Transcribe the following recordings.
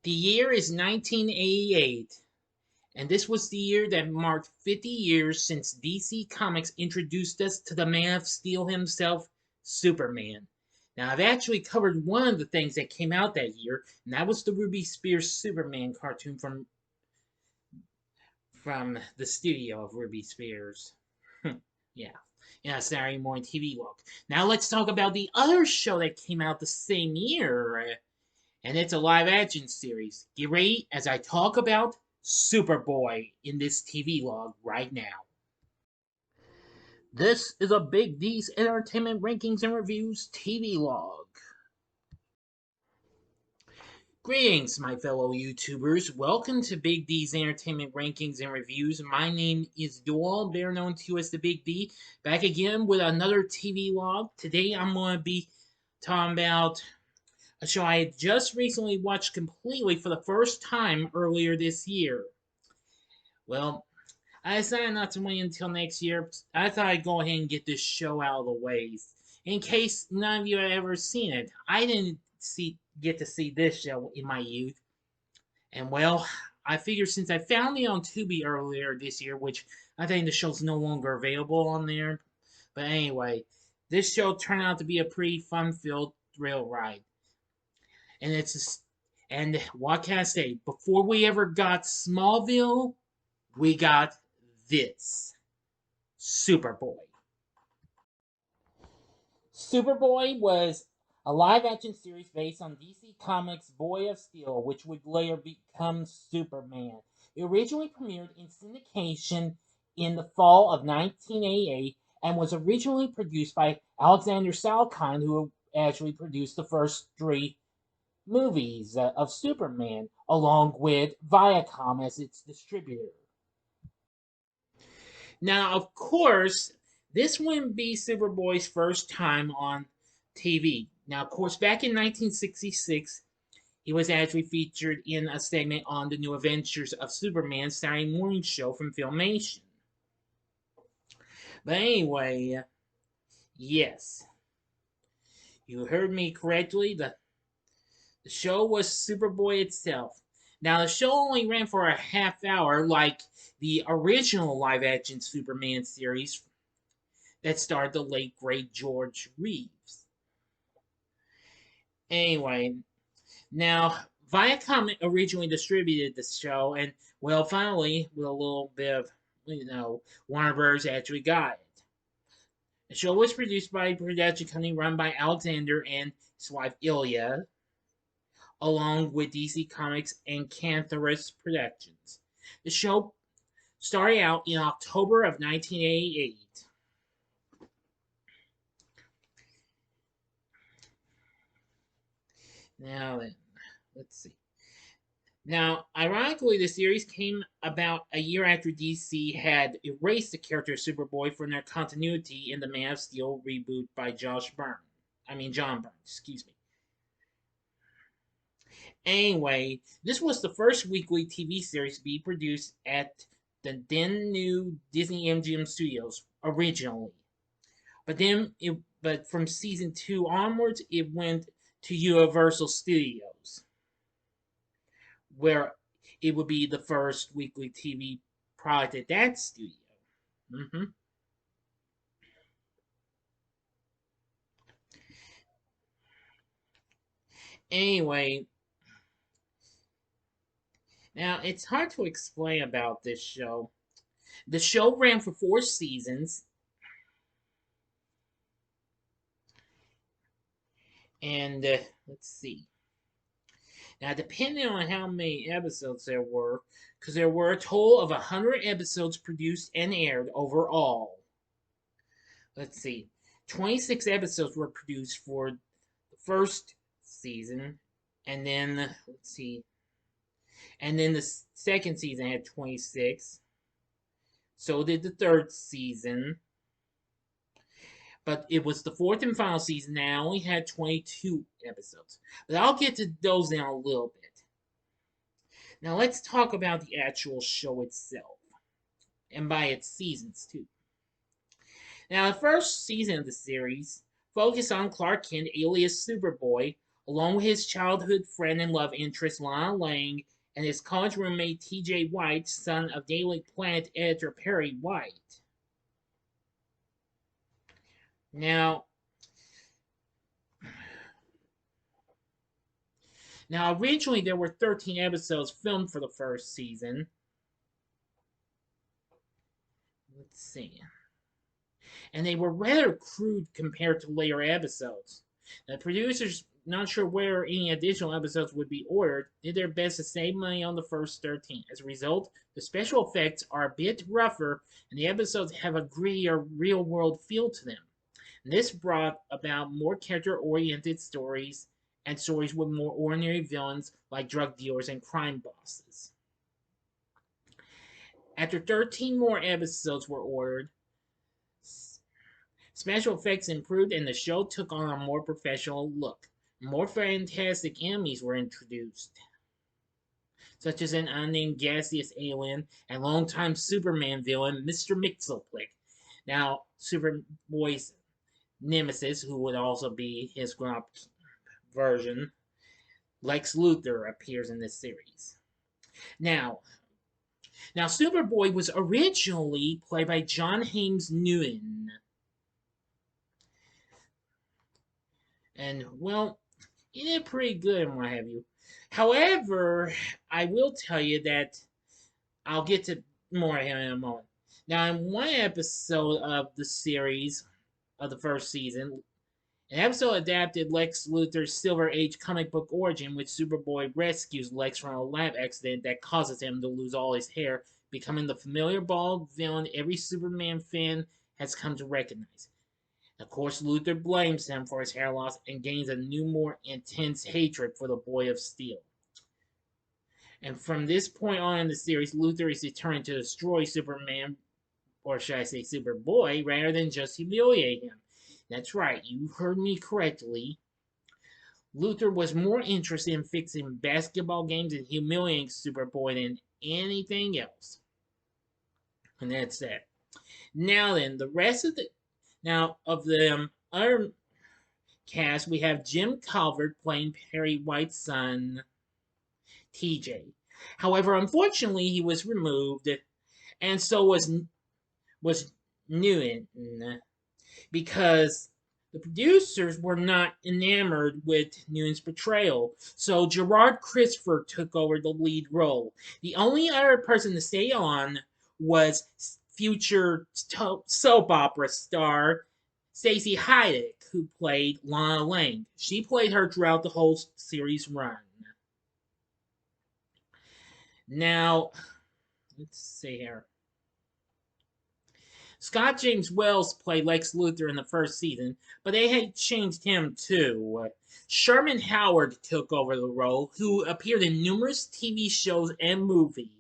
The year is 1988, and this was the year that marked 50 years since DC Comics introduced us to the Man of Steel himself, Superman. Now, I've actually covered one of the things that came out that year, and that was the Ruby Spears Superman cartoon from the studio of Ruby Spears. Yeah. Yeah, Saturday morning Tvlog. Now let's talk about the other show that came out the same year, and it's a live action series. Get ready as I talk about Superboy in this Tvlog right now. This is a Big D's Entertainment Rankings and Reviews Tvlog. Greetings, my fellow YouTubers. Welcome to Big D's Entertainment Rankings and Reviews. My name is Doyle, better known to you as the Big D. Back again with another Tvlog. Today I'm going to be talking about a show I had just recently watched completely for the first time earlier this year. Well, I decided not to wait until next year. I thought I'd go ahead and get this show out of the way. In case none of you have ever seen it, I didn't get to see this show in my youth. And well, I figured since I found it on Tubi earlier this year, which I think the show's no longer available on there. But anyway, this show turned out to be a pretty fun-filled thrill ride. And what can I say? Before we ever got Smallville, we got this. Superboy. Superboy was a live-action series based on DC Comics' Boy of Steel, which would later become Superman. It originally premiered in syndication in the fall of 1988 and was originally produced by Alexander Salkind, who actually produced the first 3 movies of Superman, along with Viacom as its distributor. Now, of course, this wouldn't be Superboy's first time on TV. Now, of course, back in 1966, he was actually featured in a segment on the New Adventures of Superman Saturday morning show from Filmation. But anyway, yes, you heard me correctly. The show was Superboy itself. Now, the show only ran for a half hour, like the original live-action Superman series that starred the late, great George Reeves. Anyway, now, Viacom originally distributed the show, and, well, finally, with a little bit of, Warner Bros. Actually got it. The show was produced by a production company run by Alexander and his wife Ilya, along with DC Comics and Cantharus Productions. The show started out in October of 1988. Now then, let's see. Now, ironically, the series came about a year after DC had erased the character of Superboy from their continuity in the Man of Steel reboot by John Byrne, excuse me. Anyway, this was the first weekly TV series to be produced at the then new Disney MGM Studios originally. But from season 2 onwards, it went to Universal Studios, where it would be the first weekly TV product at that studio. Anyway, now it's hard to explain about this show. The show ran for 4 seasons. And let's see. Now, depending on how many episodes there were, because there were a total of 100 episodes produced and aired overall. Let's see. 26 episodes were produced for the first season, and then, let's see. And then the second season had 26. So did the third season. But it was the 4th and final season that only had 22 episodes. But I'll get to those in a little bit. Now let's talk about the actual show itself. And by its seasons, too. Now the first season of the series focused on Clark Kent, alias Superboy, along with his childhood friend and love interest Lana Lang and his college roommate T.J. White, son of Daily Planet editor Perry White. Now, originally there were 13 episodes filmed for the first season. Let's see. And they were rather crude compared to later episodes. The producers, not sure where any additional episodes would be ordered, did their best to save money on the first 13. As a result, the special effects are a bit rougher, and the episodes have a grittier, real-world feel to them. And this brought about more character-oriented stories, and stories with more ordinary villains like drug dealers and crime bosses. After 13 more episodes were ordered, special effects improved and the show took on a more professional look. More fantastic enemies were introduced, such as an unnamed gaseous alien and longtime Superman villain, Mr. Mxyzptlk. Now, Superboy's nemesis, who would also be his grown-up version, Lex Luthor, appears in this series. Now, Superboy was originally played by John James Nguyen. And, well, he did pretty good and what have you. However, I will tell you that I'll get to more of him in a moment. Now, in one episode of the series of the first season, an episode adapted Lex Luthor's Silver Age comic book origin, which Superboy rescues Lex from a lab accident that causes him to lose all his hair, becoming the familiar bald villain every Superman fan has come to recognize. Of course, Luthor blames him for his hair loss and gains a new, more intense hatred for the Boy of Steel. And from this point on in the series, Luthor is determined to destroy Superman, or should I say Superboy, rather than just humiliate him. That's right, you heard me correctly. Luthor was more interested in fixing basketball games and humiliating Superboy than anything else. And that's that. Now then, the rest of the other cast, we have Jim Calvert playing Perry White's son, TJ. However, unfortunately, he was removed, and so was Nguyen, because the producers were not enamored with Nguyen's portrayal, so Gerard Christopher took over the lead role. The only other person to stay on was future soap opera star Stacey Heidick, who played Lana Lang. She played her throughout the whole series run. Now, let's see here. Scott James Wells played Lex Luthor in the first season, but they had changed him too. Sherman Howard took over the role, who appeared in numerous TV shows and movies.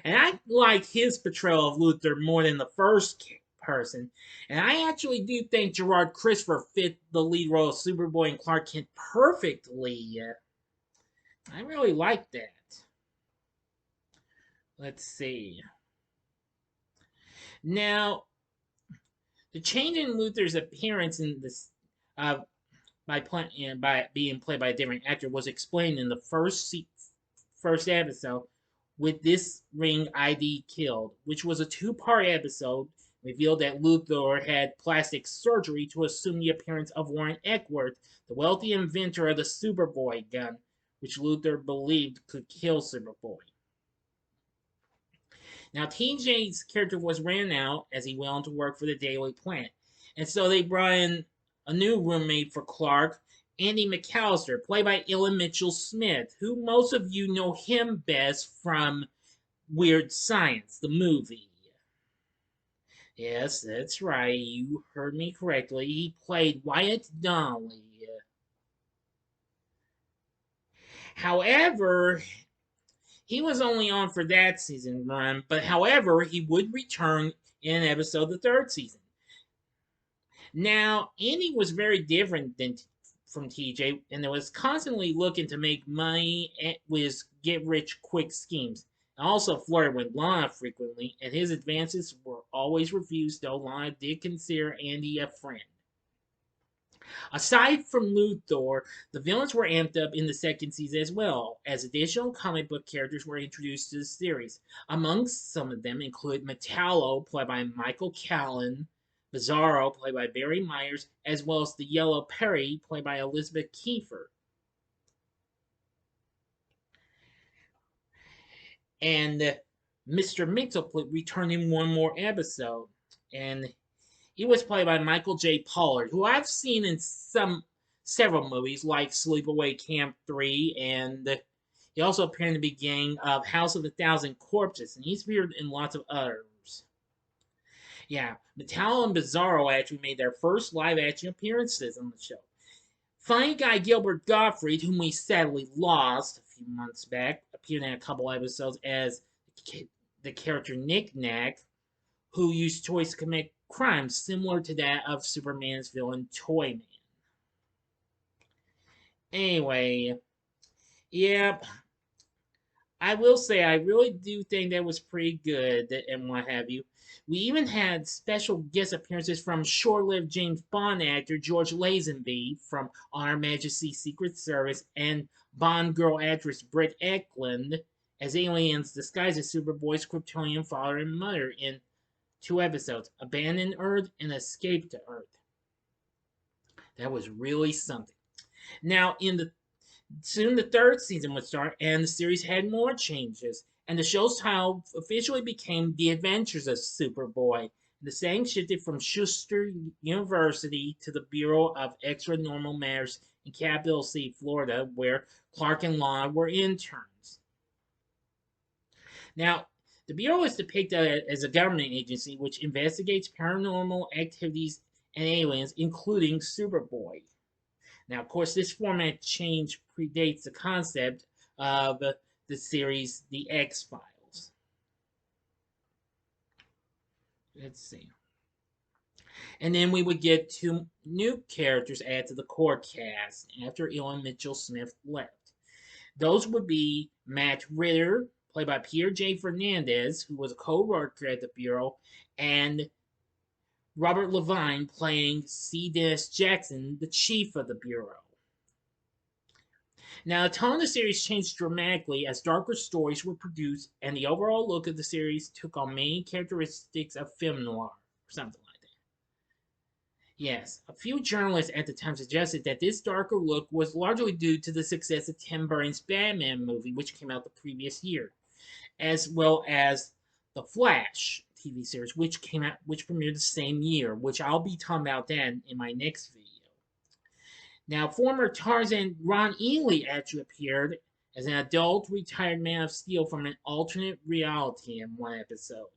And I like his portrayal of Luthor more than the first person. And I actually do think Gerard Christopher fit the lead role of Superboy and Clark Kent perfectly. I really like that. Let's see. Now, the change in Luthor's appearance in this by being played by a different actor was explained in the first episode with This Ring ID Killed, which was a two-part episode, revealed that Luthor had plastic surgery to assume the appearance of Warren Eckworth, the wealthy inventor of the Superboy gun, which Luthor believed could kill Superboy. Now, TJ's character was ran out as he went on to work for the Daily Planet, and so they brought in a new roommate for Clark, Andy McAllister, played by Ellen Mitchell-Smith, who most of you know him best from Weird Science, the movie. Yes, that's right, you heard me correctly. He played Wyatt Donnelly. However, he was only on for that season run, but however, he would return in an episode of the third season. Now, Andy was very different from TJ, and was constantly looking to make money with get-rich-quick schemes. And also flirted with Lana frequently, and his advances were always refused, though Lana did consider Andy a friend. Aside from Luthor, the villains were amped up in the second season as well, as additional comic book characters were introduced to the series. Amongst some of them include Metallo, played by Michael Callan, Bizarro, played by Barry Myers, as well as the Yellow Perry, played by Elizabeth Kiefer. And Mr. Mixel returned in one more episode, and he was played by Michael J. Pollard, who I've seen in several movies like Sleepaway Camp 3, and he also appeared in the beginning of House of a Thousand Corpses, and he's appeared in lots of others. Yeah, Metallo and Bizarro actually made their first live-action appearances on the show. Funny guy Gilbert Gottfried, whom we sadly lost a few months back, appeared in a couple episodes as the character Nick Nack, who used toys to commit crimes similar to that of Superman's villain Toyman. Anyway, yep, I will say I really do think that was pretty good and what have you. We even had special guest appearances from short-lived James Bond actor George Lazenby from On Her Majesty's Secret Service and Bond girl actress Britt Ekland as aliens disguised as Superboy's Kryptonian father and mother in 2 episodes, Abandon Earth and Escape to Earth. That was really something. Now, soon the 3rd season would start, and the series had more changes. And the show's title officially became The Adventures of Superboy. The setting shifted from Schuster University to the Bureau of Extra Normal Matters in Capital City, Florida, where Clark and Lana were interns. Now, the Bureau is depicted as a government agency which investigates paranormal activities and aliens, including Superboy. Now, of course, this format change predates the concept of the series The X-Files. Let's see. And then we would get 2 new characters added to the core cast after Ellen Mitchell-Smith left. Those would be Matt Ritter, played by Pierre J. Fernandez, who was a co-worker at the Bureau, and Robert Levine playing C. Dennis Jackson, the chief of the Bureau. Now, the tone of the series changed dramatically as darker stories were produced, and the overall look of the series took on many characteristics of film noir, or something like that. Yes, a few journalists at the time suggested that this darker look was largely due to the success of Tim Burton's Batman movie, which came out the previous year, as well as The Flash TV series, which premiered the same year, which I'll be talking about then in my next video. Now, former Tarzan Ron Ely actually appeared as an adult retired Man of Steel from an alternate reality in one episode.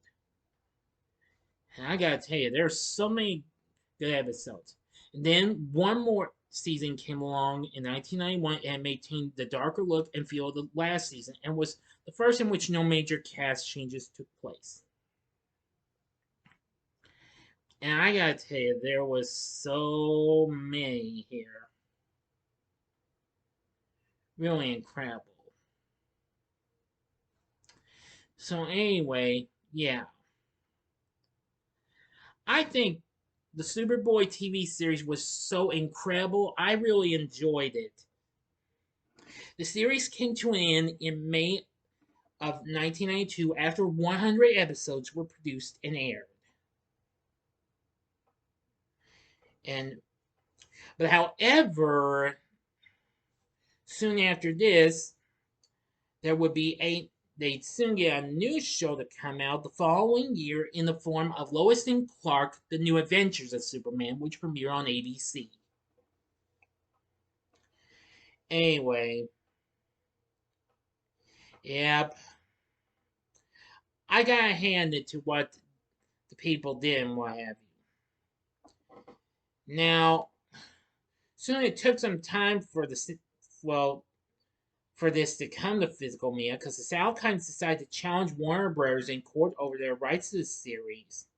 And I gotta tell you, there's so many good episodes. And then one more season came along in 1991 and maintained the darker look and feel of the last season, and was the first in which no major cast changes took place. And I gotta tell you, there was so many here. Really incredible. So anyway, yeah. I think the Superboy TV series was so incredible. I really enjoyed it. The series came to an end in May of 1992 after 100 episodes were produced and aired. But however, soon after this, they'd soon get a new show to come out the following year in the form of Lois and Clark, The New Adventures of Superman, which premiered on ABC. Anyway, yep. I gotta hand it to what the people did and what have you. Now, soon it took some time for this to come to physical media because the Salkinds decided to challenge Warner Bros. In court over their rights to the series.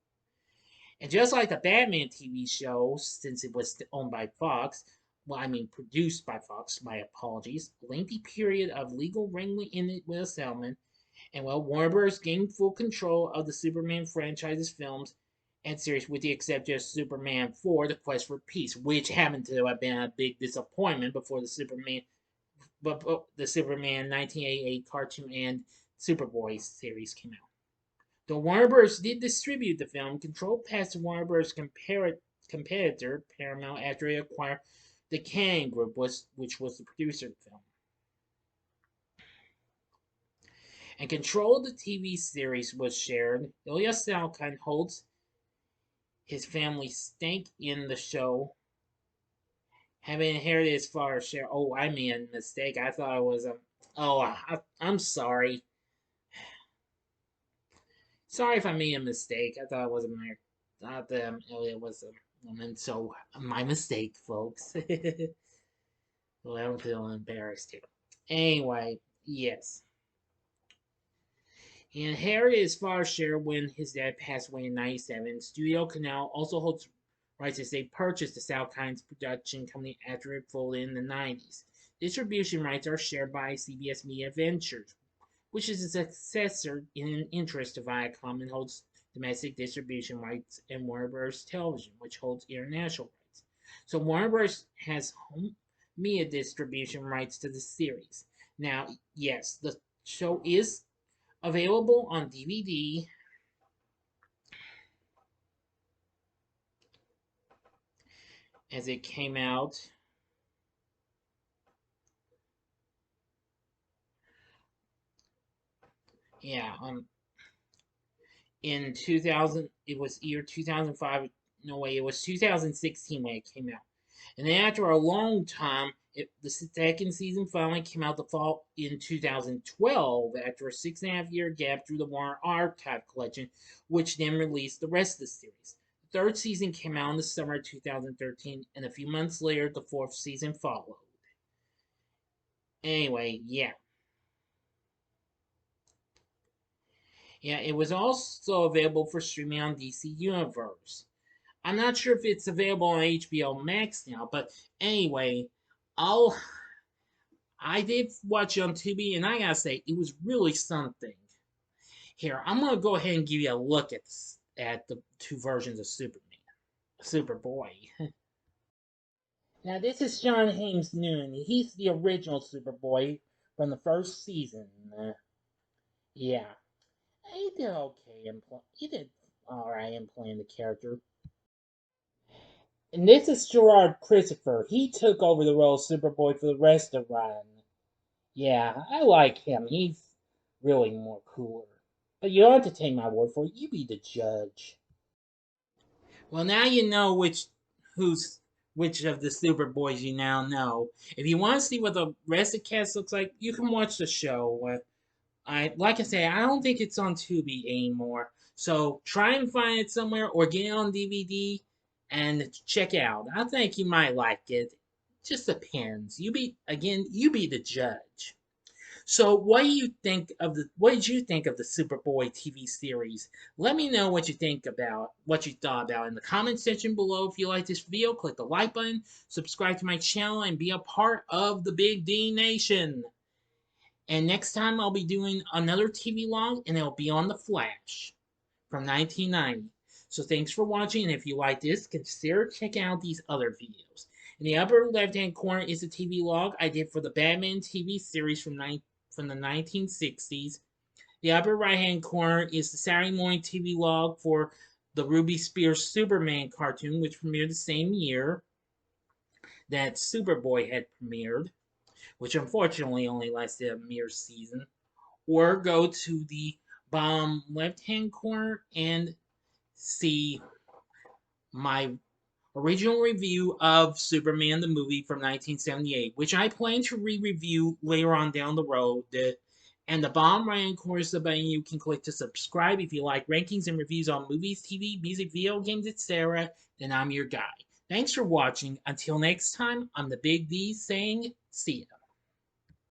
And just like the Batman TV show, since it was owned by Fox, produced by Fox, my apologies, a lengthy period of legal wrangling ended with a settlement, and Warner Bros. Gained full control of the Superman franchise's films and series with the exception of Superman 4, The Quest for Peace, which happened to have been a big disappointment before the Superman 1988 cartoon and Superboy series came out. Though Warner Bros. Did distribute the film, Control passed to Warner Bros. Competitor Paramount after it acquired the Cannon Group, which was the producer of the film. And control of the TV series was shared. Ilya Salkind holds his family's stake in the show, having inherited his father's share. Oh, I made a mistake. I thought it was a. Oh, I'm sorry. Sorry if I made a mistake. I thought it was a. I thought Elliot was a woman. So my mistake, folks. Well, I'm feeling embarrassed here. Anyway, yes. He inherited his father's share when his dad passed away in '97. Studio Canal also holds rights as they purchased the Salkind's production company after it folded in the '90s. Distribution rights are shared by CBS Media Ventures, which is a successor in an interest to Viacom and holds domestic distribution rights, and Warner Bros. Television, which holds international rights. So Warner Bros. Has home media distribution rights to the series. Now, yes, the show is available on DVD. As it came out. Yeah, in 2000, it was year 2005. No way, it was 2016 when it came out. And then after a long time, the second season finally came out the fall in 2012 after a 6.5 year gap through the Warner Archive Collection, which then released the rest of the series. The third season came out in the summer of 2013, and a few months later, the fourth season followed. Anyway, yeah. Yeah, it was also available for streaming on DC Universe. I'm not sure if it's available on HBO Max now, but anyway, I'll I did watch it on Tubi, and I gotta say, it was really something. Here, I'm gonna go ahead and give you a look at the two versions of Superboy. Now, this is John Hames Noon. He's the original Superboy from the first season. Yeah, he did okay. He did all right in playing the character. And this is Gerard Christopher. He took over the role of Superboy for the rest of the run. Yeah, I like him. He's really more cooler. But you don't have to take my word for it. You be the judge. Well, now you know who's which of the Superboys you now know. If you want to see what the rest of the cast looks like, you can watch the show. Like I say, I don't think it's on Tubi anymore. So try and find it somewhere or get it on DVD and check it out. I think you might like it. Just depends. You be the judge. So what did you think of the Superboy TV series? Let me know what you thought about in the comment section below. If you like this video, click the like button, subscribe to my channel, and be a part of the Big D Nation. And next time I'll be doing another TV log, and it'll be on The Flash from 1990. So thanks for watching, and if you like this, consider checking out these other videos. In the upper left-hand corner is a TV log I did for the Batman TV series from the 1960s. The upper right-hand corner is the Saturday morning TV log for the Ruby Spears Superman cartoon, which premiered the same year that Superboy had premiered, which unfortunately only lasted a mere season. Or go to the bottom left-hand corner and see my original review of Superman the movie from 1978, which I plan to re-review later on down the road. And the bottom right-hand corner is the button you can click to subscribe if you like rankings and reviews on movies, TV, music, video games, etc. Then I'm your guy. Thanks for watching. Until next time, I'm the Big D saying see ya.